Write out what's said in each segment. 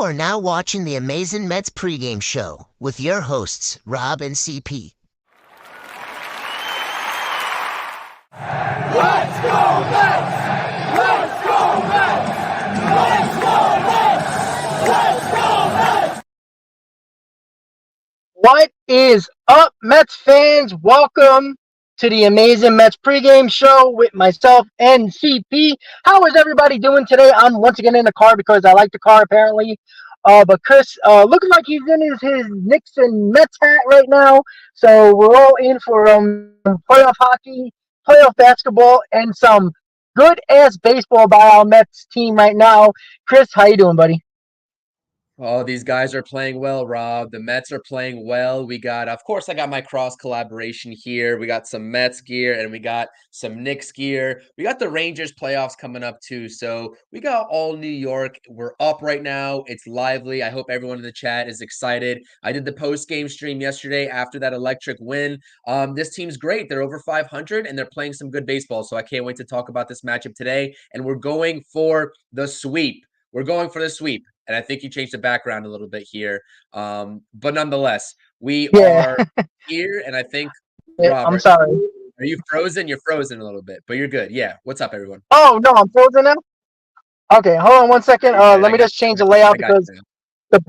are now watching the Amazin Mets Pregame Show with your hosts, Rob and CP. Let's go Mets! Let's go Mets! Let's go Mets! Let's go Mets! What is up, Mets fans? Welcome to the Amazin Mets Pregame Show with myself and CP. How is everybody doing today? I'm once again in the car because I like the car apparently. But Chris, looking like he's in his Knicks and Mets hat right now. So we're all in for playoff hockey, playoff basketball, and some good ass baseball by our Mets team right now. Chris, how you doing, buddy? Oh, these guys are playing well, Rob. The Mets are playing well. We got, of course, I got my cross collaboration here. We got some Mets gear and we got some Knicks gear. We got the Rangers playoffs coming up too. So we got all New York. We're up right now. It's lively. I hope everyone in the chat is excited. I did the post-game stream yesterday after that electric win. This team's great. They're over 500 and they're playing some good baseball. So I can't wait to talk about this matchup today. And we're going for the sweep. We're going for the sweep. And I think you changed the background a little bit here. But nonetheless, we are here. And I think, I'm Robert, sorry. are you frozen? You're frozen a little bit, but you're good. Yeah. What's up, everyone? Oh, no, I'm frozen now? Okay, hold on one second. Let me just change the layout because the,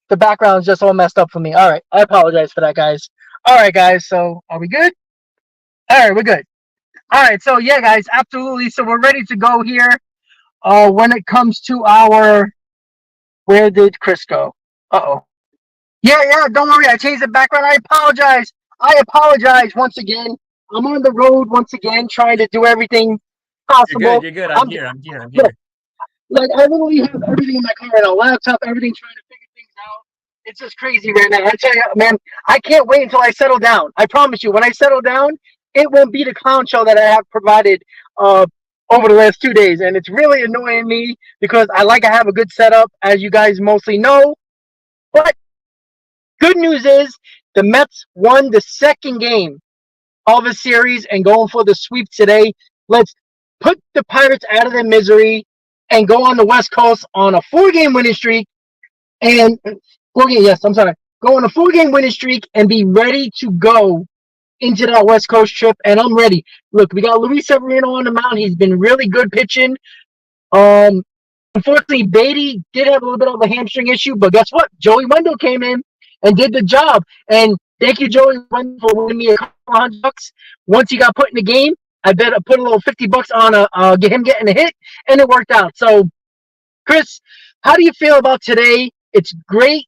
the background is just all messed up for me. All right, I apologize for that, guys. All right, guys, so are we good? All right, we're good. All right, so yeah, guys, absolutely. So we're ready to go here. When it comes to our, where did Chris go? Uh-oh. Yeah, don't worry. I changed the background. I apologize. Once again. I'm on the road once again, trying to do everything possible. You're good. I'm here. Like, I literally have everything in my car and a laptop, everything trying to figure things out. It's just crazy right now. I tell you, man, I can't wait until I settle down. I promise you, when I settle down, it won't be the clown show that I have provided over the last 2 days. And it's really annoying me because I have a good setup, as you guys mostly know. But good news is the Mets won the second game of the series and going for the sweep today. Let's put the Pirates out of their misery and go on the West Coast on a 4-game winning streak and go on a 4-game winning streak and be ready to go into that West Coast trip. And I'm ready. Look, we got Luis Severino on the mound. He's been really good pitching. Unfortunately, Beatty did have a little bit of a hamstring issue, but guess what? Joey Wendell came in and did the job. And thank you, Joey Wendell, for winning me a couple $100. Once he got put in the game, I bet I put a little $50 on him getting a hit, and it worked out. So, Chris, how do you feel about today? It's great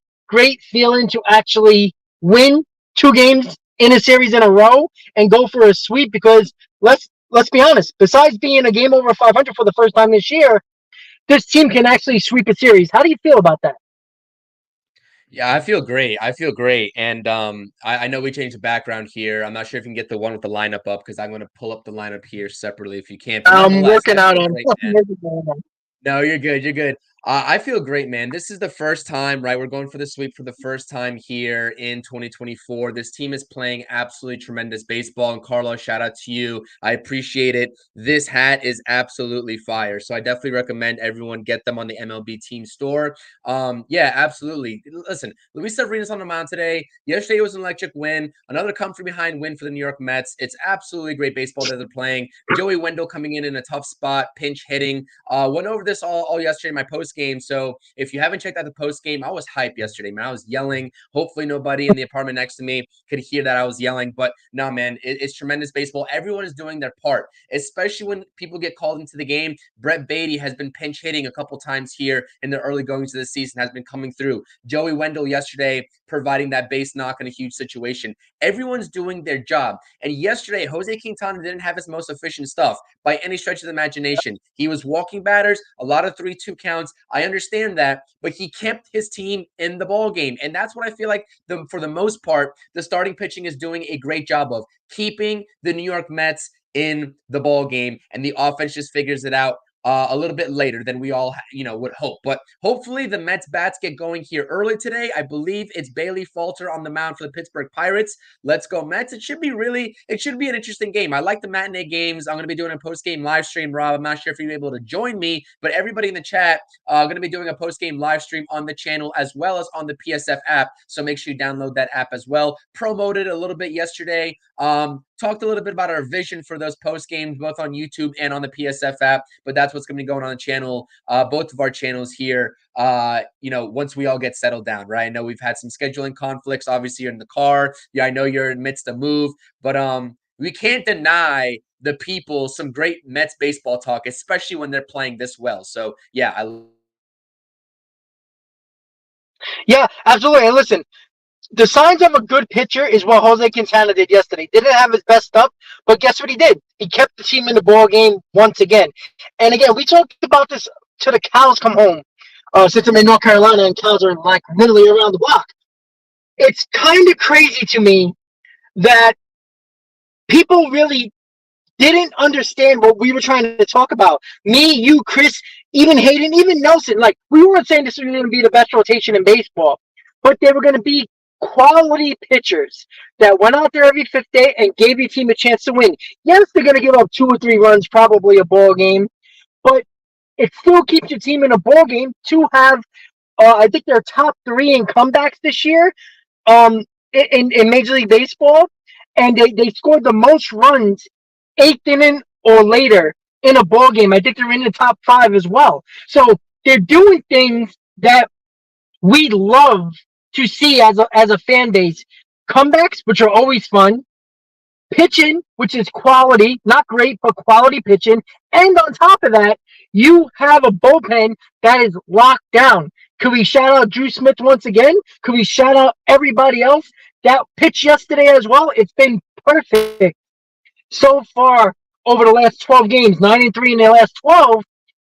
feeling to actually win 2 games in a series in a row and go for a sweep because let's be honest, besides being a game over 500 for the first time this year, this team can actually sweep a series. How do you feel about that? Yeah, I feel great. And I know we changed the background here. I'm not sure if you can get the one with the lineup up because I'm going to pull up the lineup here separately if you can't. But I'm nonetheless, working I out feel on great, man. No, you're good. You're good. I feel great, man. This is the first time, right? We're going for the sweep for the first time here in 2024. This team is playing absolutely tremendous baseball. And Carlos, shout out to you. I appreciate it. This hat is absolutely fire. So I definitely recommend everyone get them on the MLB team store. Yeah, absolutely. Listen, Luis Severino's on the mound today. Yesterday was an electric win. Another come from behind win for the New York Mets. It's absolutely great baseball that they're playing. Joey Wendell coming in a tough spot, pinch hitting. Went over this all yesterday in my post game. So if you haven't checked out the post game, I was hyped yesterday, man. I was yelling. Hopefully nobody in the apartment next to me could hear that I was yelling. But no, man, it's tremendous baseball. Everyone is doing their part, especially when people get called into the game. Brett Beatty has been pinch hitting a couple times here in the early goings of the season, has been coming through. Joey Wendell yesterday providing that base knock in a huge situation. Everyone's doing their job. And yesterday, Jose Quintana didn't have his most efficient stuff by any stretch of the imagination. He was walking batters, a lot of 3-2 counts. I understand that, but he kept his team in the ball game. And that's what I feel like for the most part, the starting pitching is doing a great job of keeping the New York Mets in the ball game, and the offense just figures it out a little bit later than we all, would hope. But hopefully the Mets bats get going here early today. I believe it's Bailey Falter on the mound for the Pittsburgh Pirates. Let's go Mets. It should be an interesting game. I like the matinee games. I'm going to be doing a post-game live stream, Rob. I'm not sure if you're able to join me, but everybody in the chat going to be doing a post-game live stream on the channel as well as on the PSF app. So make sure you download that app as well. Promoted a little bit yesterday. Talked a little bit about our vision for those post games, both on YouTube and on the PSF app. But that's what's going to be going on the channel, both of our channels here. Once we all get settled down, right? I know we've had some scheduling conflicts. Obviously, you're in the car. Yeah, I know you're in the midst of move, but we can't deny the people some great Mets baseball talk, especially when they're playing this well. So yeah, Yeah, absolutely. And listen, the signs of a good pitcher is what Jose Quintana did yesterday. Didn't have his best stuff, but guess what he did? He kept the team in the ball game once again. And again, we talked about this till the cows come home. Since I'm in North Carolina and cows are like literally around the block. It's kind of crazy to me that people really didn't understand what we were trying to talk about. Me, you, Chris, even Hayden, even Nelson. Like, we weren't saying this was going to be the best rotation in baseball, but they were going to be quality pitchers that went out there every fifth day and gave your team a chance to win. Yes, they're going to give up 2 or 3 runs, probably a ball game, but it still keeps your team in a ball game to have, I think they're top 3 in comebacks this year in Major League Baseball, and they scored the most runs 8th inning or later in a ball game. I think they're in the top 5 as well. So they're doing things that we love to see as a fan base. Comebacks, which are always fun. Pitching, which is quality, not great, but quality pitching. And on top of that, you have a bullpen that is locked down. Could we shout out Drew Smith once again? Could we shout out everybody else that pitched yesterday as well? It's been perfect so far over the last 12 games, 9-3 in their last 12.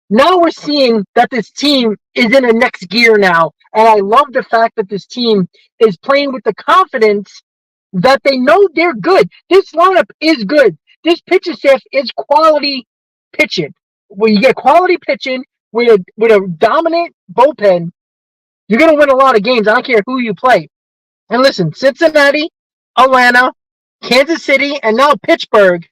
Now we're seeing that this team is in a next gear now. And I love the fact that this team is playing with the confidence that they know they're good. This lineup is good. This pitching staff is quality pitching. When you get quality pitching with a dominant bullpen, you're going to win a lot of games. I don't care who you play. And listen, Cincinnati, Atlanta, Kansas City, and now Pittsburgh.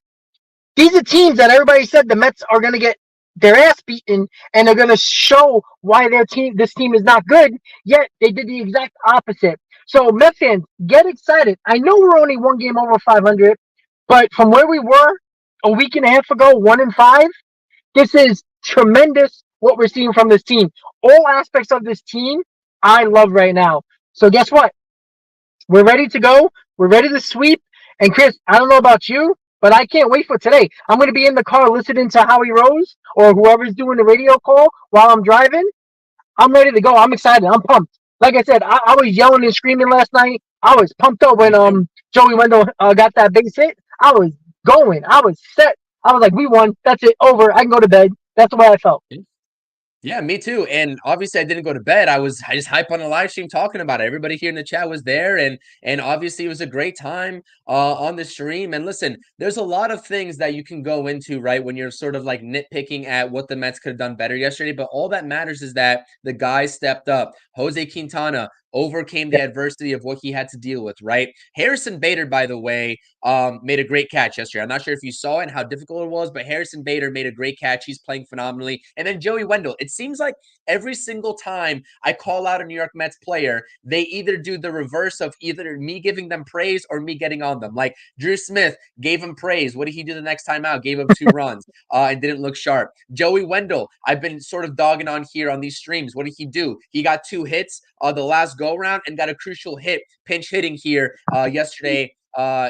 These are teams that everybody said the Mets are going to get their ass beaten, and they're going to show why this team is not good. Yet they did the exact opposite. So Met fans, get excited. I know we're only 1 game over 500, but from where we were a week and a half ago, 1-5, this is tremendous what we're seeing from this team. All aspects of this team, I love right now. So guess what? We're ready to go. We're ready to sweep. And Chris, I don't know about you, but I can't wait for today. I'm going to be in the car listening to Howie Rose or whoever's doing the radio call while I'm driving. I'm ready to go. I'm excited. I'm pumped. Like I said, I was yelling and screaming last night. I was pumped up when Joey Wendell got that base hit. I was going. I was set. I was like, we won. That's it. Over. I can go to bed. That's the way I felt. Yeah, me too. And obviously I didn't go to bed. I just hype on the live stream talking about it. Everybody here in the chat was there, and obviously it was a great time on the stream. And listen, there's a lot of things that you can go into, right, when you're sort of like nitpicking at what the Mets could have done better yesterday. But all that matters is that the guys stepped up. Jose Quintana overcame the adversity of what he had to deal with, right? Harrison Bader, by the way, made a great catch yesterday. I'm not sure if you saw it and how difficult it was, but Harrison Bader made a great catch. He's playing phenomenally. And then Joey Wendell. It seems like every single time I call out a New York Mets player, they either do the reverse of either me giving them praise or me getting on them. Like Drew Smith gave him praise. What did he do the next time out? Gave him 2 runs and didn't look sharp. Joey Wendell, I've been sort of dogging on here on these streams. What did he do? He got 2 hits the last go round and got a crucial hit, pinch hitting here yesterday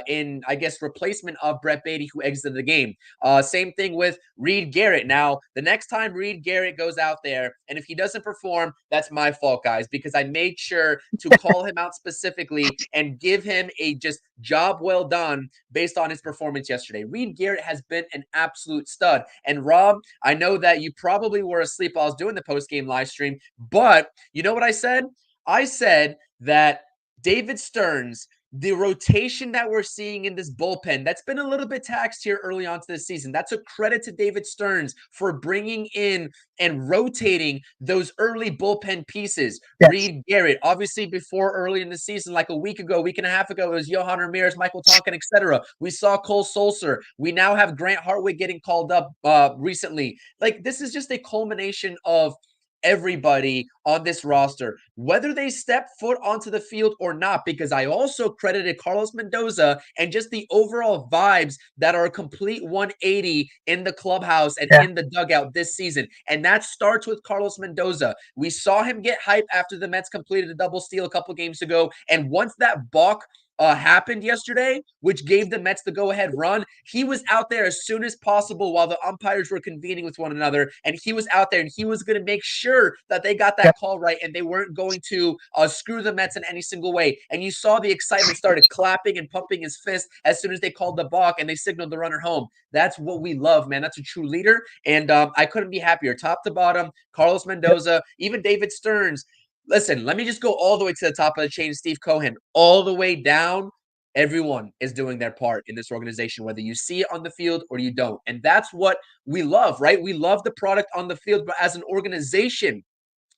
in, I guess, replacement of Brett Beatty, who exited the game. Same thing with Reed Garrett. Now, the next time Reed Garrett goes out there, and if he doesn't perform, that's my fault, guys, because I made sure to call him out specifically and give him a just job well done based on his performance yesterday. Reed Garrett has been an absolute stud. And Rob, I know that you probably were asleep while I was doing the post-game live stream, but you know what I said? I said that David Stearns the rotation that we're seeing in this bullpen, that's been a little bit taxed here early on to this season. That's a credit to David Stearns for bringing in and rotating those early bullpen pieces. Yes. Reed Garrett, obviously before early in the season, like a week and a half ago, it was Johan Ramirez, Michael Talkin, etc. We saw Cole Sulser. We now have Grant Hartwig getting called up recently. Like, this is just a culmination of everybody on this roster, whether they step foot onto the field or not, because I also credited Carlos Mendoza and just the overall vibes that are a complete 180 in the clubhouse and in the dugout this season. And that starts with Carlos Mendoza. We saw him get hype after the Mets completed a double steal a couple games ago. And once that balk happened yesterday, which gave the Mets the go-ahead run, he was out there as soon as possible while the umpires were convening with one another, and he was out there, and he was going to make sure that they got that call right, and they weren't going to screw the Mets in any single way. And you saw the excitement started clapping and pumping his fist as soon as they called the balk and they signaled the runner home. That's what we love, man. That's a true leader, and I couldn't be happier. Top to bottom, Carlos Mendoza, even David Stearns. Listen, let me just go all the way to the top of the chain, Steve Cohen, all the way down. Everyone is doing their part in this organization, whether you see it on the field or you don't. And that's what we love, right? We love the product on the field, but as an organization,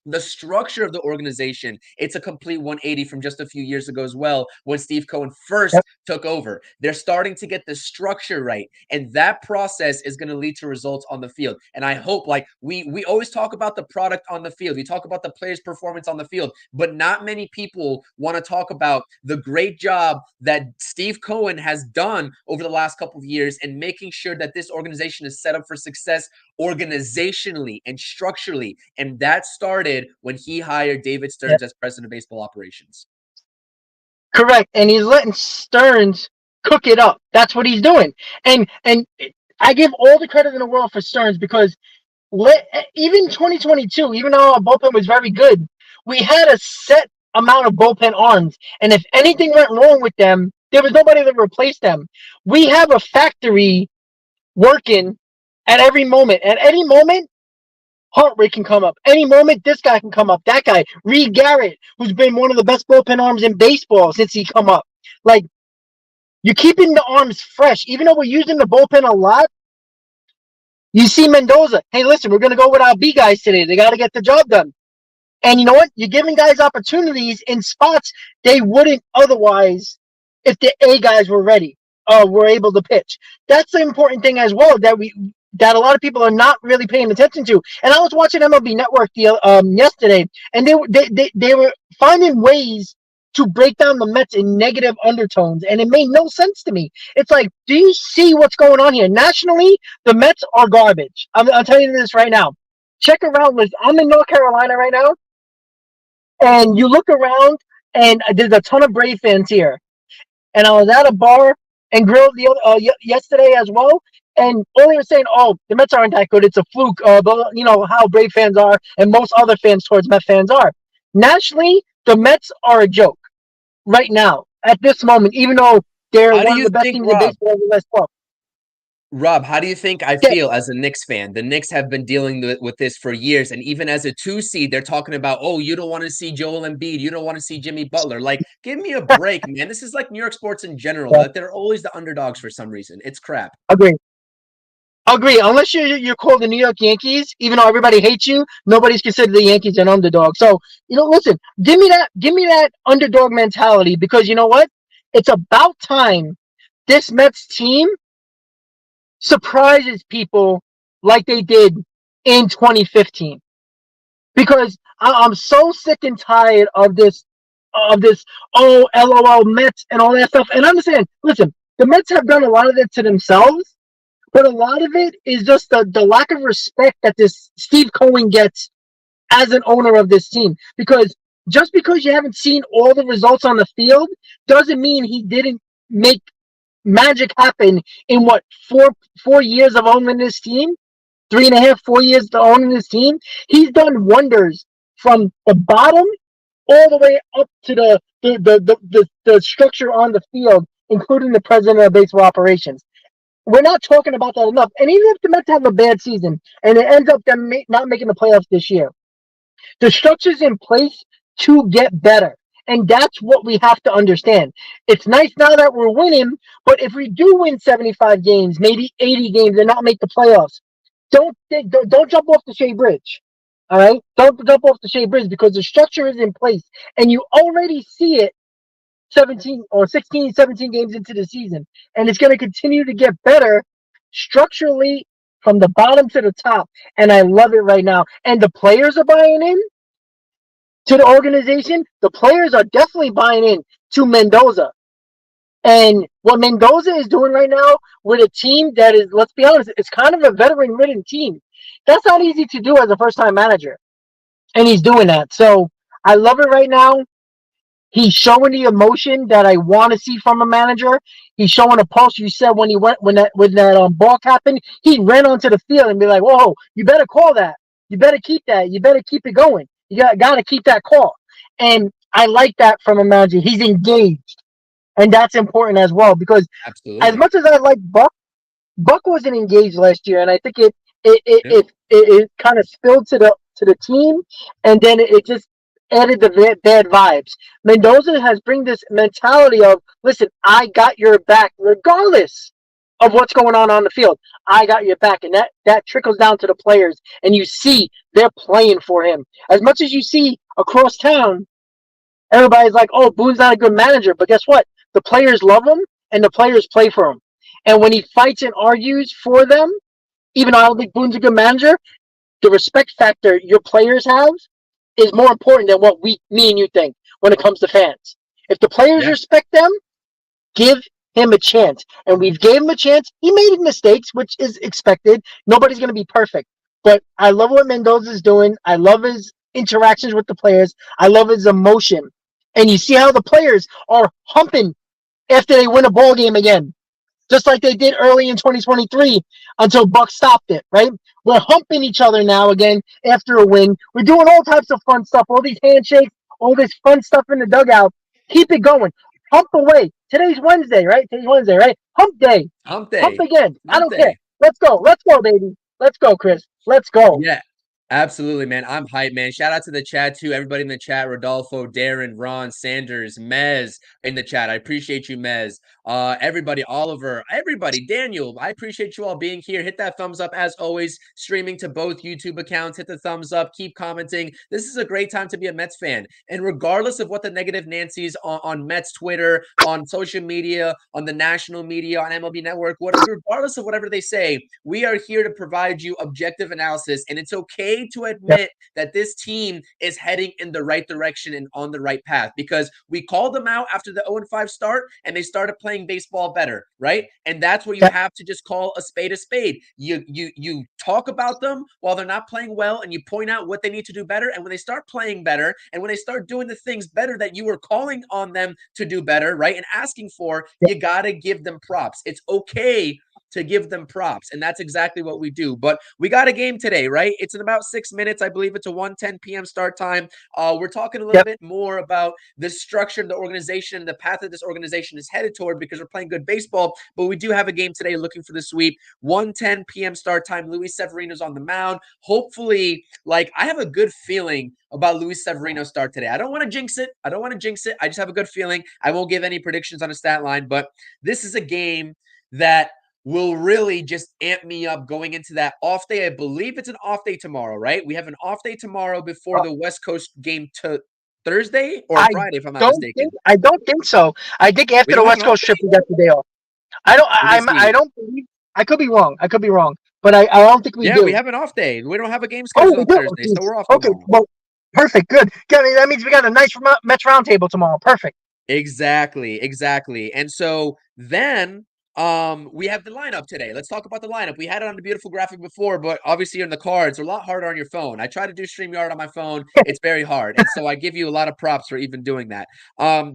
the structure of the organization, it's a complete 180 from just a few years ago as well, when Steve Cohen first took over. They're starting to get the structure right, and that process is going to lead to results on the field. And I hope, like, we always talk about the product on the field, we talk about the players' performance on the field, but not many people want to talk about the great job that Steve Cohen has done over the last couple of years in making sure that this organization is set up for success organizationally and structurally. And that started when he hired David Stearns as president of baseball operations. Correct. And he's letting Stearns cook it up. That's what he's doing. And I give all the credit in the world for Stearns, because even 2022, even though our bullpen was very good, we had a set amount of bullpen arms. And if anything went wrong with them, there was nobody to replace them. We have a factory working at every moment. At any moment, heart rate can come up. Any moment, this guy can come up. That guy, Reed Garrett, who's been one of the best bullpen arms in baseball since he come up. Like, you're keeping the arms fresh. Even though we're using the bullpen a lot, you see Mendoza. Hey, listen, we're going to go with our B guys today. They got to get the job done. And you know what? You're giving guys opportunities in spots they wouldn't otherwise if the A guys were ready or were able to pitch. That's the important thing as well, that a lot of people are not really paying attention to. And I was watching MLB Network yesterday, and they were finding ways to break down the Mets in negative undertones, and it made no sense to me. It's like, do you see what's going on here? Nationally, the Mets are garbage. I'll tell you this right now. Check around. I'm in North Carolina right now, and you look around, and there's a ton of Brave fans here. And I was at a bar and grilled yesterday as well. And all they were saying, oh, the Mets aren't that good. It's a fluke. You know how Brave fans are and most other fans towards Met fans are. Nationally, the Mets are a joke right now at this moment, even though they're one of the best teams in baseball in the last 12. Rob, how do you think I feel as a Knicks fan? The Knicks have been dealing with this for years. And even as a 2 seed, they're talking about, oh, you don't want to see Joel Embiid. You don't want to see Jimmy Butler. Like, give me a break, man. This is like New York sports in general. Like, they're always the underdogs for some reason. It's crap. Agree. Unless you're called the New York Yankees, even though everybody hates you, nobody's considered the Yankees an underdog. So, listen, give me that underdog mentality, because you know what? It's about time this Mets team surprises people like they did in 2015. Because I'm so sick and tired of this, oh, LOL Mets and all that stuff. And understand, listen, the Mets have done a lot of it to themselves. But a lot of it is just the lack of respect that this Steve Cohen gets as an owner of this team. Because just because you haven't seen all the results on the field doesn't mean he didn't make magic happen in 4 years of owning this team, 3.5, 4 years of owning this team. He's done wonders from the bottom all the way up to the structure on the field, including the president of baseball operations. We're not talking about that enough. And even if the Mets have a bad season and it ends up them not making the playoffs this year, the structure's in place to get better. And that's what we have to understand. It's nice now that we're winning, but if we do win 75 games, maybe 80 games, and not make the playoffs, don't jump off the Shea Bridge. All right, don't jump off the Shea Bridge because the structure is in place, and you already see it 17 or 16, 17 games into the season, and it's going to continue to get better structurally from the bottom to the top. And I love it right now. And the players are buying in to the organization. The players are definitely buying in to Mendoza. And what Mendoza is doing right now with a team that is, let's be honest, it's kind of a veteran-ridden team. That's not easy to do as a first-time manager. And he's doing that. So I love it right now. He's showing the emotion that I want to see from a manager. He's showing a pulse. You said when that ball happened, he ran onto the field and be like, "Whoa, you better call that. You better keep that. You better keep it going. You got to keep that call." And I like that from a manager. He's engaged, and that's important as well because as Absolutely. much as I like Buck wasn't engaged last year, and I think it kind of spilled to the team, and then it just added the bad vibes. Mendoza has bring this mentality of, listen, I got your back regardless of what's going on the field. I got your back, and that trickles down to the players, and you see they're playing for him. As much as you see across town, everybody's like, "Oh, Boone's not a good manager," but guess what? The players love him, and the players play for him. And when he fights and argues for them, even though I don't think Boone's a good manager, the respect factor your players have is more important than what me and you think when it comes to fans. If the players Yeah. respect them, give him a chance. And we've gave him a chance. He made mistakes, which is expected. Nobody's going to be perfect. But I love what Mendoza's doing. I love his interactions with the players. I love his emotion. And you see how the players are humping after they win a ball game again, just like they did early in 2023 until Buck stopped it, right? We're humping each other now again after a win. We're doing all types of fun stuff, all these handshakes, all this fun stuff in the dugout. Keep it going. Hump away. Today's Wednesday, right? Today's Wednesday, right? Hump day. Hump Hump day. again. I Hump don't care. day. Let's go. Let's go, baby. Let's go, Chris. Let's go. Yeah. Absolutely, man. I'm hyped, man. Shout out to the chat too. Everybody in the chat, Rodolfo, Darren, Ron, Sanders, Mez in the chat. I appreciate you, Mez. Everybody, Oliver, everybody, Daniel. I appreciate you all being here. Hit that thumbs up as always. Streaming to both YouTube accounts. Hit the thumbs up. Keep commenting. This is a great time to be a Mets fan. And regardless of what the negative Nancy's on Mets Twitter, on social media, on the national media, on MLB Network, regardless of whatever they say, we are here to provide you objective analysis, and it's okay to Yep. admit that this team is heading in the right direction and on the right path because we called them out after the 0-5 start and they started playing baseball better, right? And that's where you Yep. have to just call a spade a spade. You talk about them while they're not playing well and you point out what they need to do better. And when they start playing better and when they start doing the things better that you were calling on them to do better, right? And asking for, Yep. you got to give them props. It's okay to give them props. And that's exactly what we do. But we got a game today, right? It's in about 6 minutes. I believe it's a 1:10 p.m. start time. We're talking a little Yep. bit more about the structure of the organization and the path that this organization is headed toward because we're playing good baseball. But we do have a game today looking for the sweep. 1:10 p.m. start time. Luis Severino's on the mound. Hopefully, I have a good feeling about Luis Severino's start today. I don't want to jinx it. I just have a good feeling. I won't give any predictions on a stat line, but this is a game that will really just amp me up going into that off day. I believe it's an off day tomorrow, right? We have an off day tomorrow before Uh, the West Coast game to Thursday or I Friday, if I'm not don't think. mistaken. I don't think so. I think We after the don't have West an off Coast trip, day? we got the day off. I don't. Let me I see. don't believe. I could be wrong. I could be wrong. But I don't think we Yeah, we do. have an off day. We don't have a game Oh, scheduled we on do. Oh, Thursday, so geez. we're off Okay. tomorrow. Well, perfect. Good. That means we got a nice Mets roundtable tomorrow. Perfect. Exactly. And so then we have the lineup today. Let's talk about the lineup. We had it on the beautiful graphic before, but obviously in the cards, they're a lot harder on your phone. I try to do StreamYard on my phone. It's very hard. And so I give you a lot of props for even doing that.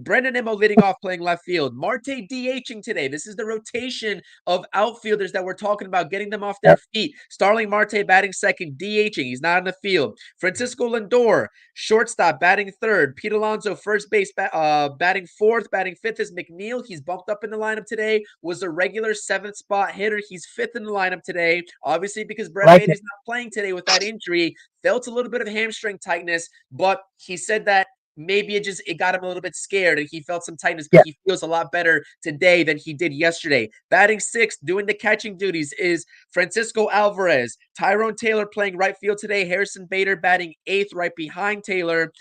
Brendan Nimmo leading off playing left field. Marte DHing today. This is the rotation of outfielders that we're talking about, getting them off their Yep. feet. Starling Marte batting second, DHing. He's not in the field. Francisco Lindor, shortstop, batting third. Pete Alonso, first base, batting fourth. Batting fifth is McNeil. He's bumped up in the lineup today. Was a regular seventh spot hitter. He's fifth in the lineup today. Obviously, because Brett Like it. Baty's not playing today with that injury, felt a little bit of hamstring tightness, but he said that maybe it got him a little bit scared and he felt some tightness, Yeah. but he feels a lot better today than he did yesterday. Batting sixth, doing the catching duties is Francisco Alvarez. Tyrone Taylor playing right field today. Harrison Bader batting eighth right behind Taylor,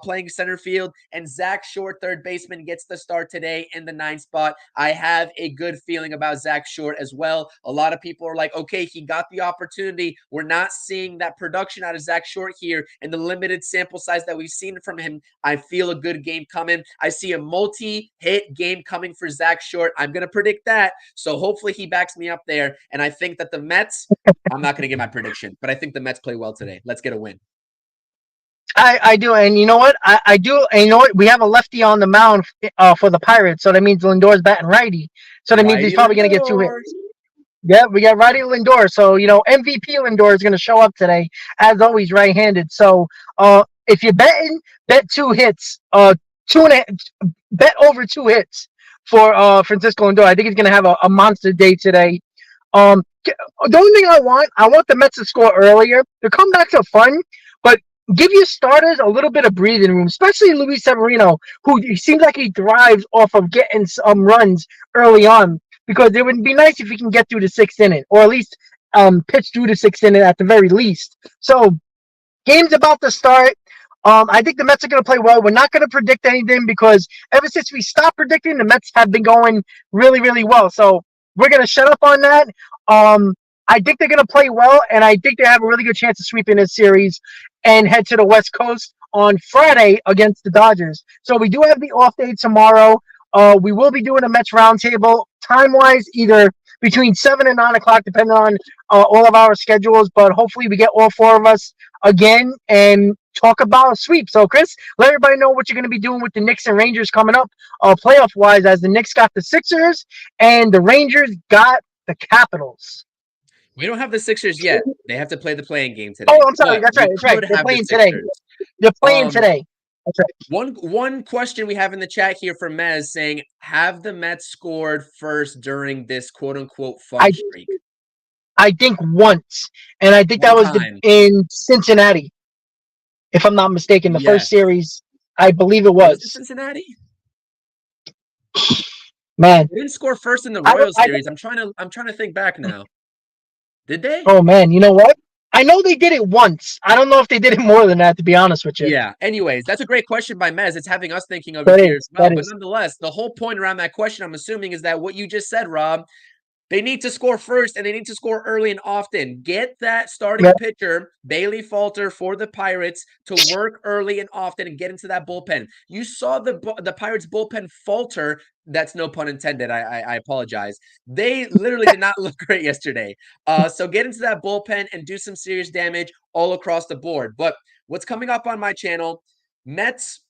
playing center field. And Zach Short, third baseman, gets the start today in the ninth spot. I have a good feeling about Zach Short as well. A lot of people are like, okay, he got the opportunity. We're not seeing that production out of Zach Short here in the limited sample size that we've seen from him. I feel a good game coming. I see a multi-hit game coming for Zach Short. I'm going to predict that. So hopefully he backs me up there. And I think that the Mets, I'm not going to get my prediction, but I think the Mets play well today. Let's get a win. I do, and you know what? I do, and you know what? We have a lefty on the mound for the Pirates, so that means Lindor's batting righty. So that means he's probably going to get 2 hits. Yeah, we got righty Lindor. So, MVP Lindor is going to show up today, as always, right-handed. So, if you're betting, bet 2 hits, bet over 2 hits for Francisco Lindor. I think he's going to have a monster day today. The only thing I want the Mets to score earlier. The comebacks are fun, but give your starters a little bit of breathing room, especially Luis Severino, who seems like he thrives off of getting some runs early on, because it would be nice if he can get through the 6th inning, or at least pitch through the 6th inning at the very least. So, game's about to start. I think the Mets are going to play well. We're not going to predict anything, because ever since we stopped predicting, the Mets have been going really, really well. So, we're going to shut up on that. I think they're going to play well, and I think they have a really good chance of sweeping this series and head to the West Coast on Friday against the Dodgers. So we do have the off day tomorrow. We will be doing a Mets roundtable, time-wise, either between 7 and 9 o'clock, depending on all of our schedules. But hopefully we get all 4 of us again and talk about a sweep. So, Chris, let everybody know what you're going to be doing with the Knicks and Rangers coming up playoff-wise, as the Knicks got the Sixers and the Rangers got the Capitals. We don't have the Sixers yet. They have to play the playing game today. Oh, I'm sorry. That's right. They're playing today. They're playing today. That's right. One question we have in the chat here from Mez saying, have the Mets scored first during this quote-unquote fun streak? I think once. And I think that was in Cincinnati, if I'm not mistaken. The first series, I believe it was. Was it Cincinnati? Man. They didn't score first in the Royals series. I'm trying to think back now. Did they? Oh, man. You know what? I know they did it once. I don't know if they did it more than that, to be honest with you. Yeah. Anyways, that's a great question by Mez. It's having us thinking of it here as well. But nonetheless, the whole point around that question, I'm assuming, is that what you just said, Rob, they need to score first, and they need to score early and often. Get that starting pitcher, Bailey Falter, for the Pirates to work early and often and get into that bullpen. You saw the Pirates bullpen falter. That's no pun intended. I apologize. They literally did not look great yesterday. So get into that bullpen and do some serious damage all across the board. But what's coming up on my channel, Mets,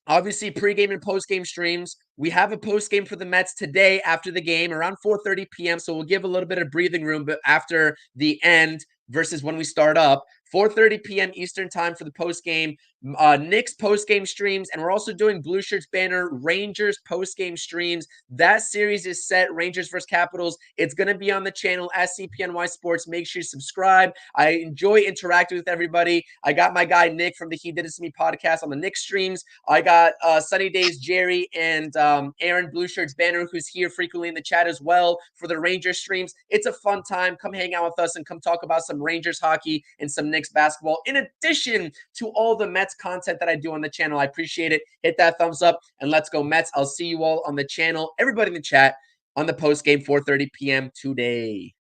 obviously pregame and postgame streams. We have a postgame for the Mets today after the game around 4:30 p.m. So we'll give a little bit of breathing room after the end versus when we start up. 4:30 p.m. Eastern time for the postgame. Knicks postgame streams, and we're also doing Blue Shirts Banner Rangers postgame streams. That series is set, Rangers versus Capitals. It's going to be on the channel at CPNY Sports. Make sure you subscribe. I enjoy interacting with everybody. I got my guy Nick from the He Did It To Me podcast on the Knicks streams. I got Sunny Days Jerry and Aaron Blue Shirts Banner, who's here frequently in the chat as well for the Rangers streams. It's a fun time. Come hang out with us and come talk about some Rangers hockey and some Knicks basketball, in addition to all the Mets content that I do on the channel. I appreciate it. Hit that thumbs up and let's go Mets. I'll see you all on the channel, everybody in the chat, on the post game 4:30 p.m. today.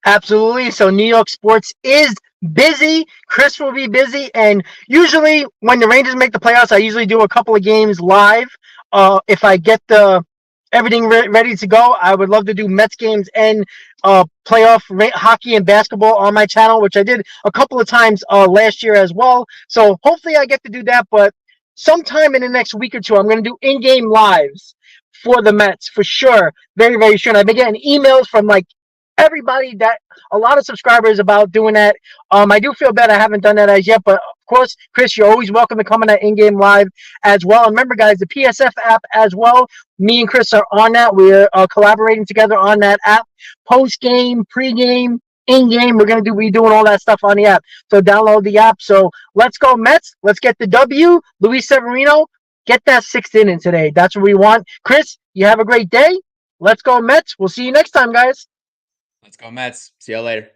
Absolutely. So New York sports is busy. Chris will be busy, and usually when the Rangers make the playoffs, I usually do a couple of games live. If I get everything ready to go, I would love to do Mets games and playoff hockey and basketball on my channel, which I did a couple of times last year as well. So hopefully I get to do that, but sometime in the next week or two, I'm going to do in-game lives for the Mets for sure. Very, very sure. And I've been getting emails from everybody, that a lot of subscribers, about doing that. I do feel bad I haven't done that as yet, but of course, Chris, you're always welcome to come on that in-game live as well. And remember, guys, the PSF app as well. Me and Chris are on that. We're collaborating together on that app. Post-game, pre-game, in game. We're gonna be doing all that stuff on the app. So download the app. So let's go Mets. Let's get the W. Luis Severino, get that 6th inning today. That's what we want. Chris, you have a great day. Let's go Mets. We'll see you next time, guys. Let's go Mets. See you later.